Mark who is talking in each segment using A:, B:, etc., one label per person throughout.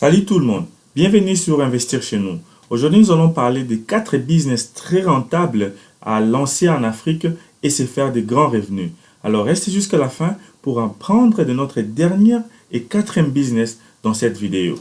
A: Salut tout le monde, bienvenue sur Investir chez nous. Aujourd'hui, nous allons parler des 4 business très rentables à lancer en Afrique et se faire de grands revenus. Alors restez jusqu'à la fin pour apprendre de notre dernier et quatrième business dans cette vidéo.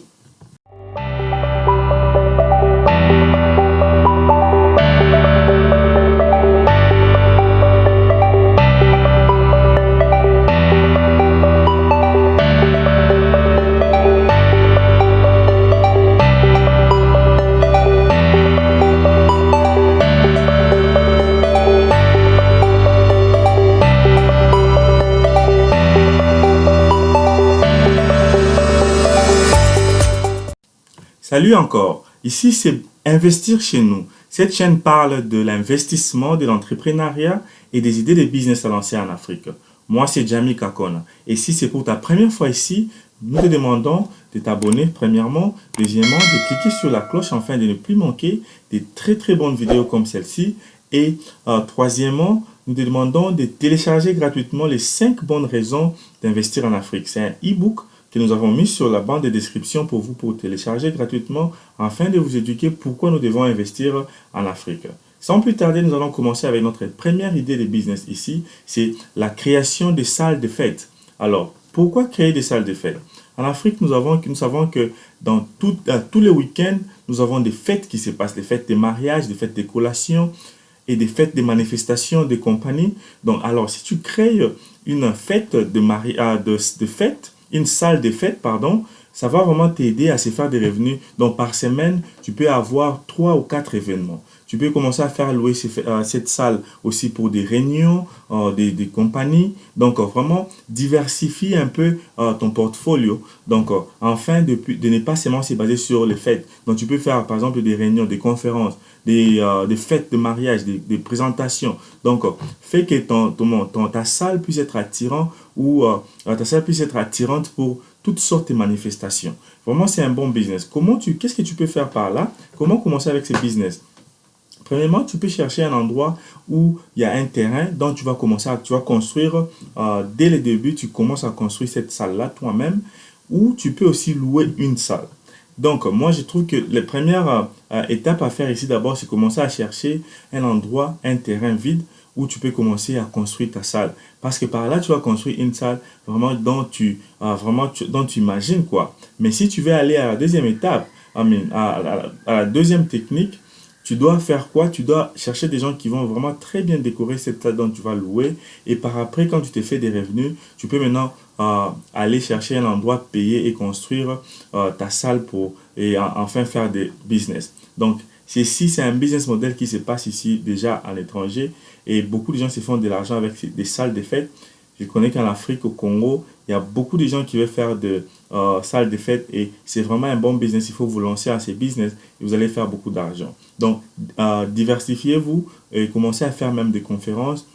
A: Salut encore, ici c'est Investir chez nous. Cette chaîne parle de l'investissement, de l'entrepreneuriat et des idées de business à lancer en Afrique. Moi c'est Jamie Kakona et si c'est pour ta première fois ici, nous te demandons de t'abonner premièrement, deuxièmement de cliquer sur la cloche afin de ne plus manquer des très bonnes vidéos comme celle-ci et troisièmement, nous te demandons de télécharger gratuitement les 5 bonnes raisons d'investir en Afrique. C'est un e-book que nous avons mis sur la bande de description pour vous pour télécharger gratuitement afin de vous éduquer pourquoi nous devons investir en Afrique. Sans plus tarder, nous allons commencer avec notre première idée de business ici, c'est la création de salles de fête. Alors, pourquoi créer des salles de fête? En Afrique, nous savons que dans tous les week-ends, nous avons des fêtes qui se passent, des fêtes de mariage, des fêtes de collation et des fêtes de manifestations de compagnie. Donc, alors, si tu crées une fête de fête, une salle de fête, pardon, ça va vraiment t'aider à se faire des revenus. Donc, par semaine, tu peux avoir 3 ou 4 événements. Tu peux commencer à faire louer cette salle aussi pour des réunions, des compagnies. Donc, vraiment, diversifie un peu ton portfolio. Donc, afin de ne pas seulement se baser sur les fêtes. Donc, tu peux faire, par exemple, des réunions, des conférences, des fêtes de mariage, des présentations. Donc, fais que ta salle puisse être attirante ou ta salle puisse être attirante pour toutes sortes de manifestations. Vraiment, c'est un bon business. Qu'est-ce que tu peux faire par là? Comment commencer avec ce business? Premièrement, tu peux chercher un endroit où il y a un terrain dont tu vas construire dès le début, tu commences à construire cette salle-là toi-même, ou tu peux aussi louer une salle. Donc, moi, je trouve que les premières étapes à faire ici, d'abord, c'est commencer à chercher un endroit, un terrain vide où tu peux commencer à construire ta salle. Parce que par là, tu vas construire une salle vraiment dont tu imagines quoi. Mais si tu veux aller à la deuxième étape, à la deuxième technique, tu dois faire quoi? Tu dois chercher des gens qui vont vraiment très bien décorer cette salle dont tu vas louer. Et par après, quand tu te fais des revenus, tu peux maintenant aller chercher un endroit, payer et construire ta salle enfin faire des business. Donc, c'est un business model qui se passe ici déjà à l'étranger et beaucoup de gens se font de l'argent avec des salles de fête. Je connais qu'en Afrique, au Congo, il y a beaucoup de gens qui veulent faire de salles de fête et c'est vraiment un bon business. Il faut vous lancer à ces business et vous allez faire beaucoup d'argent. Donc, diversifiez-vous et commencez à faire même des conférences,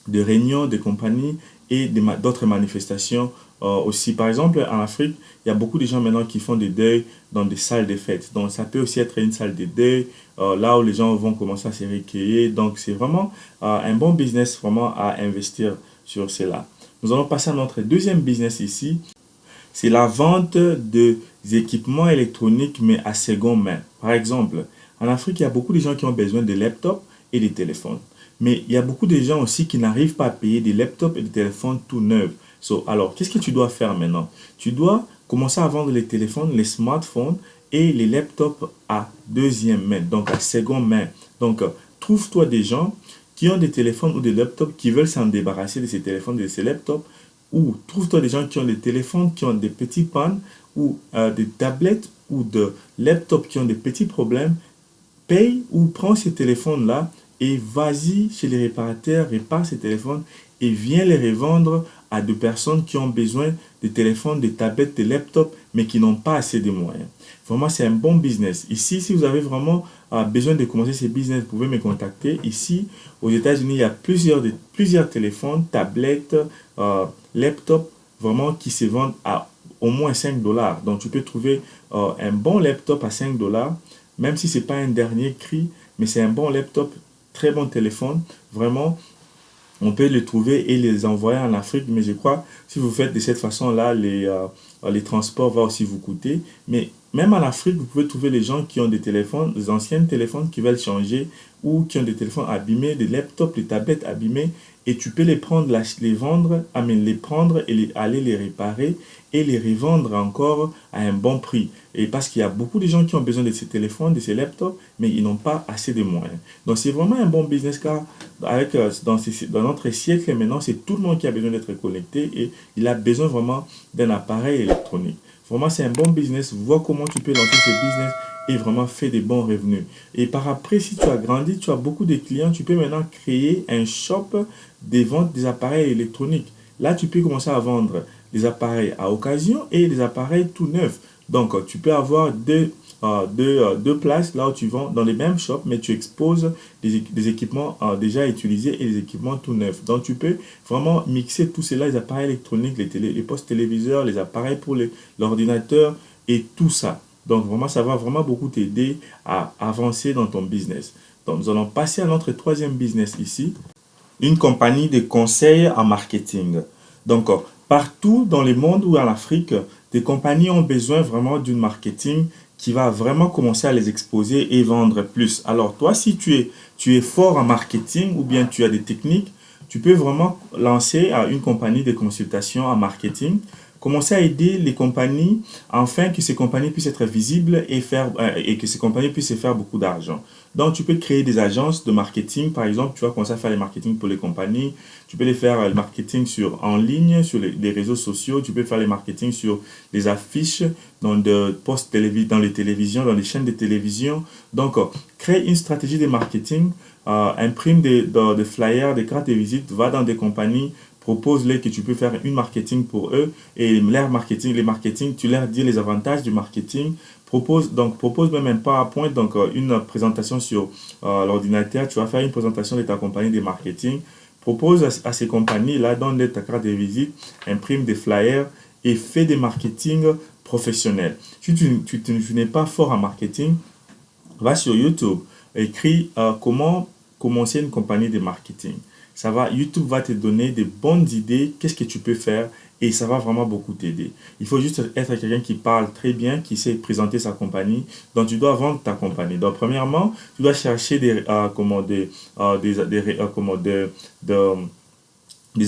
A: des réunions, des compagnies et d'autres manifestations aussi. Par exemple, en Afrique, il y a beaucoup de gens maintenant qui font des deuils dans des salles de fête. Donc, ça peut aussi être une salle de deuil, là où les gens vont commencer à se recueillir. Donc, c'est vraiment un bon business vraiment à investir sur cela. Nous allons passer à notre deuxième business ici. C'est la vente des équipements électroniques, mais à seconde main. Par exemple, en Afrique, il y a beaucoup de gens qui ont besoin de laptops et de téléphones. Mais il y a beaucoup de gens aussi qui n'arrivent pas à payer des laptops et des téléphones tout neufs. Alors, qu'est-ce que tu dois faire maintenant? Tu dois commencer à vendre les téléphones, les smartphones et les laptops à deuxième main, donc à seconde main. Donc, trouve-toi des gens qui ont des téléphones ou des laptops qui veulent s'en débarrasser de ces téléphones et de ces laptops, ou trouve-toi des gens qui ont des téléphones qui ont des petits pannes ou des tablettes ou de laptops qui ont des petits problèmes. Paye ou prends ces téléphones-là et vas-y chez les réparateurs, répare ces téléphones et viens les revendre à des personnes qui ont besoin de téléphones, de tablettes, de laptops, mais qui n'ont pas assez de moyens. Vraiment, c'est un bon business. Ici, si vous avez vraiment besoin de commencer ce business, vous pouvez me contacter. Ici, aux États-Unis, il y a plusieurs téléphones, tablettes, laptops, vraiment qui se vendent à au moins 5 dollars. Donc, tu peux trouver un bon laptop à 5 dollars, même si ce n'est pas un dernier cri, mais c'est un bon laptop, très bon téléphone, vraiment. on peut les trouver et les envoyer en Afrique, mais je crois si vous faites de cette façon-là, les transports vont aussi vous coûter. Mais même en Afrique, vous pouvez trouver les gens qui ont des téléphones, des anciens téléphones qui veulent changer ou qui ont des téléphones abîmés, des laptops, des tablettes abîmées et tu peux les prendre, les vendre, les prendre et aller les réparer et les revendre encore à un bon prix. Et parce qu'il y a beaucoup de gens qui ont besoin de ces téléphones, de ces laptops, mais ils n'ont pas assez de moyens. Donc c'est vraiment un bon business car dans notre siècle maintenant, c'est tout le monde qui a besoin d'être connecté et il a besoin vraiment d'un appareil électronique. Vraiment, c'est un bon business. Vois comment tu peux lancer ce business et vraiment faire des bons revenus. Et par après, si tu as grandi, tu as beaucoup de clients, tu peux maintenant créer un shop des ventes des appareils électroniques. Là, tu peux commencer à vendre des appareils à occasion et des appareils tout neufs. Donc, tu peux avoir deux places là où tu vends dans les mêmes shops, mais tu exposes des équipements déjà utilisés et des équipements tout neufs. Donc, tu peux vraiment mixer tout cela, les appareils électroniques, les postes téléviseurs, les appareils pour l'ordinateur et tout ça. Donc, vraiment, ça va vraiment beaucoup t'aider à avancer dans ton business. Donc, nous allons passer à notre troisième business ici, une compagnie de conseil en marketing. Donc, partout dans le monde ou en Afrique, des compagnies ont besoin vraiment d'une marketing qui va vraiment commencer à les exposer et vendre plus. Alors, toi, si tu es fort en marketing ou bien tu as des techniques, tu peux vraiment lancer une compagnie de consultation en marketing, commencer à aider les compagnies afin que ces compagnies puissent être visibles et que ces compagnies puissent faire beaucoup d'argent. Donc, tu peux créer des agences de marketing. Par exemple, tu vas commencer à faire le marketing pour les compagnies. Tu peux les faire le marketing en ligne, sur les réseaux sociaux. Tu peux faire le marketing sur les affiches, dans les télévisions, dans les chaînes de télévision. Donc, crée une stratégie de marketing, imprime des flyers, des cartes de visite, va dans des compagnies, propose-les que tu peux faire une marketing pour eux et les marketing, tu leur dis les avantages du marketing. Propose même un PowerPoint, donc une présentation sur l'ordinateur. Tu vas faire une présentation de ta compagnie de marketing. Propose à ces compagnies-là, donne ta carte de visite, imprime des flyers et fais des marketing professionnels. Si tu n'es pas fort en marketing, va sur YouTube, écris comment commencer une compagnie de marketing. YouTube va te donner de bonnes idées, qu'est-ce que tu peux faire et ça va vraiment beaucoup t'aider. Il faut juste être quelqu'un qui parle très bien, qui sait présenter sa compagnie. Donc, tu dois vendre ta compagnie. Donc, premièrement, tu dois chercher des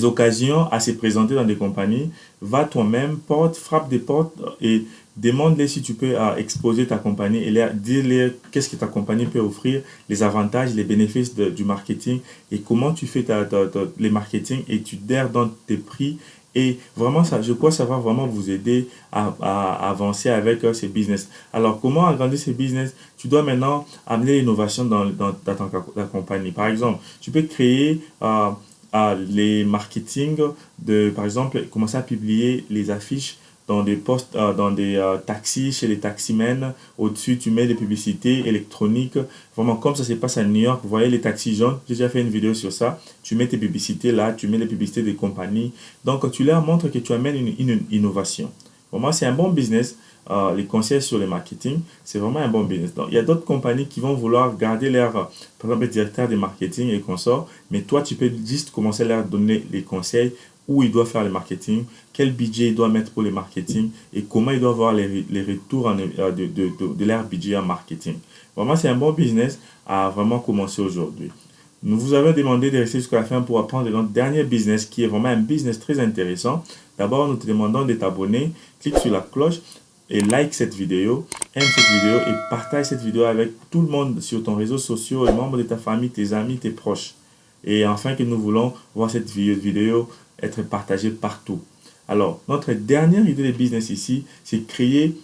A: occasions à se présenter dans des compagnies. Va toi-même, frappe des portes et demande-les si tu peux exposer ta compagnie et dis-leur qu'est-ce que ta compagnie peut offrir, les avantages, les bénéfices du marketing et comment tu fais les marketing et tu dans tes prix. Et vraiment, je crois que ça va vraiment vous aider à avancer avec ces business. Alors, comment agrandir ces business? Tu dois maintenant amener l'innovation dans ta compagnie. Par exemple, tu peux créer les marketing par exemple, commencer à publier les affiches dans des postes, dans des taxis, chez les taximens. Au-dessus, tu mets des publicités électroniques. Vraiment, comme ça se passe à New York, vous voyez les taxis jaunes. J'ai déjà fait une vidéo sur ça. Tu mets tes publicités là, tu mets les publicités des compagnies. Donc, tu leur montres que tu amènes une innovation. Vraiment, c'est un bon business. Les conseils sur le marketing, c'est vraiment un bon business. Donc, il y a d'autres compagnies qui vont vouloir garder par exemple, directeur de marketing et consorts, mais toi, tu peux juste commencer à leur donner les conseils où il doit faire le marketing, quel budget il doit mettre pour le marketing et comment il doit voir les retours de leur budget en marketing. Vraiment, c'est un bon business à vraiment commencer aujourd'hui. Nous vous avons demandé de rester jusqu'à la fin pour apprendre notre dernier business qui est vraiment un business très intéressant. D'abord, nous te demandons de t'abonner, clique sur la cloche et like cette vidéo, aime cette vidéo et partage cette vidéo avec tout le monde sur ton réseau social, les membres de ta famille, tes amis, tes proches. Et enfin que nous voulons voir cette vidéo être partagée partout. Alors, notre dernière idée de business ici, c'est créer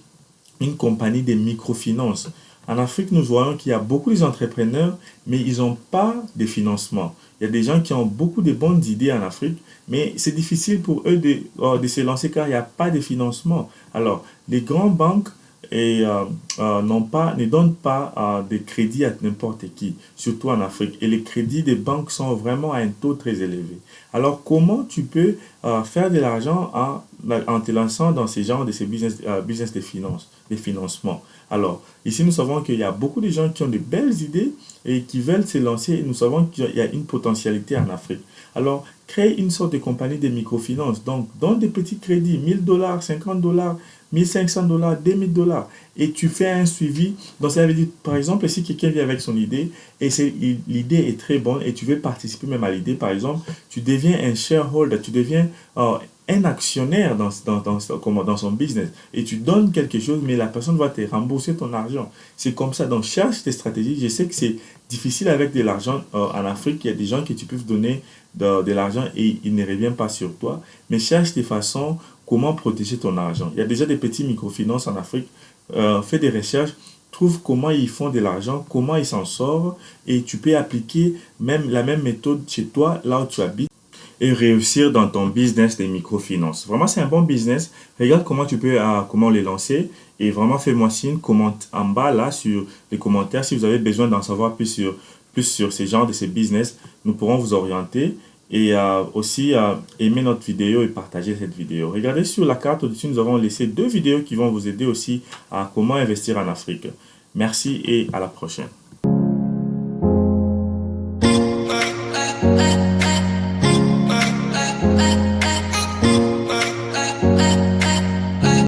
A: une compagnie de microfinance. En Afrique, nous voyons qu'il y a beaucoup d'entrepreneurs, mais ils n'ont pas de financement. Il y a des gens qui ont beaucoup de bonnes idées en Afrique, mais c'est difficile pour eux de se lancer car il n'y a pas de financement. Alors, les grandes banques ne donnent pas de crédit à n'importe qui, surtout en Afrique. Et les crédits des banques sont vraiment à un taux très élevé. Alors, comment tu peux faire de l'argent en en te lançant dans ces genres de ces business de finance, des financements. Alors, ici, nous savons qu'il y a beaucoup de gens qui ont de belles idées et qui veulent se lancer. Et nous savons qu'il y a une potentialité en Afrique. Alors, crée une sorte de compagnie de microfinance. Donc, donne des petits crédits, 1000 $, 50 $, 1500 $, 2000 $. Et tu fais un suivi. Donc, ça veut dire, par exemple, si quelqu'un vient avec son idée et l'idée est très bonne et tu veux participer même à l'idée, par exemple, tu deviens un shareholder, tu deviens un actionnaire dans son business et tu donnes quelque chose, mais la personne va te rembourser ton argent. C'est comme ça. Donc, cherche tes stratégies. Je sais que c'est difficile avec de l'argent en Afrique. Il y a des gens que tu peux donner de l'argent et il ne revient pas sur toi. Mais cherche des façons comment protéger ton argent. Il y a déjà des petits microfinances en Afrique. Fais des recherches, trouve comment ils font de l'argent, comment ils s'en sortent et tu peux appliquer même la même méthode chez toi, là où tu habites et réussir dans ton business des microfinances. Vraiment, c'est un bon business. Regarde comment tu peux comment les lancer et vraiment fais-moi signe, commente en bas là sur les commentaires si vous avez besoin d'en savoir plus sur ces genres de ces business. Nous pourrons vous orienter et aussi aimer notre vidéo et partager cette vidéo. Regardez sur la carte au-dessus, nous avons laissé 2 vidéos qui vont vous aider aussi à comment investir en Afrique. Merci et à la prochaine.